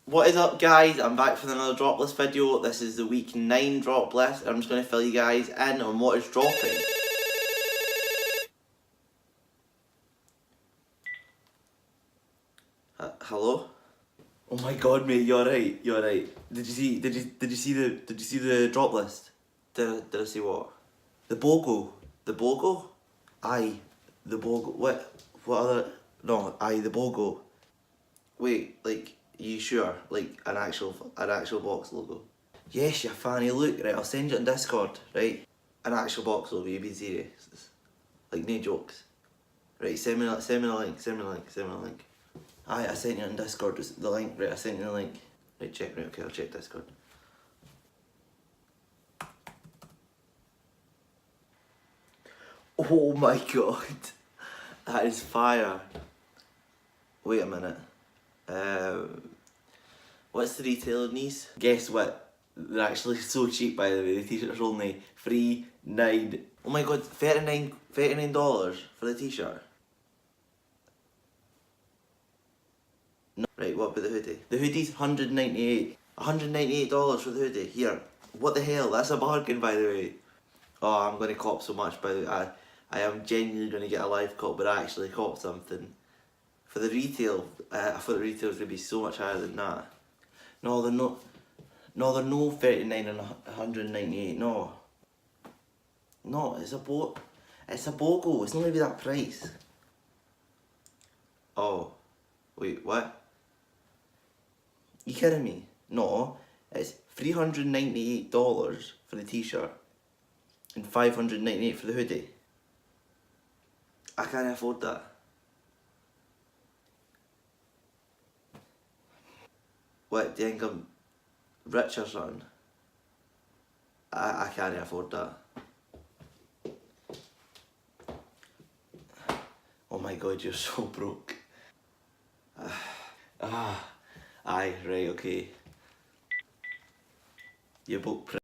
What is up guys, I'm back for another drop list video. This is the week 9 drop list. I'm just going to fill you guys in on what is dropping. Hello? Oh my god mate, you're right, you're right. Did you see the drop list? Did I see what? The BOGO. The BOGO? Aye. The BOGO. What other? No, aye, the BOGO. Wait, like, are you sure? Like an actual box logo? Yes, you fanny. Look, right, I'll send you on Discord, right? An actual box logo, you be serious. Like, no jokes. Right, send me the link. Aye, I sent you on Discord, the link, right, I sent you the link. Right, check, right, okay, I'll check Discord. Oh my god, that is fire. Wait a minute. What's the retail on these? Guess what? They're actually so cheap, by the way. The t-shirts are only $39. Oh my god, $39 for the t-shirt. No. Right, what about the hoodie? The hoodie's $198. $198 for the hoodie. Here. What the hell? That's a bargain, by the way. Oh, I'm going to cop so much, by the way. I am genuinely going to get a live cop, but I actually cop something. For the retail, I thought the retail was going to be so much higher than that. No, they're not. No, they're no 39 and 198. No. No, it's a BOGO. It's not going to be that price. Oh, wait, what? You kidding me? No, it's $398 for the t-shirt and $598 for the hoodie. I can't afford that. What, do you think I'm rich or something? I can't afford that. Oh my god, you're so broke. Aye, right, okay. You're both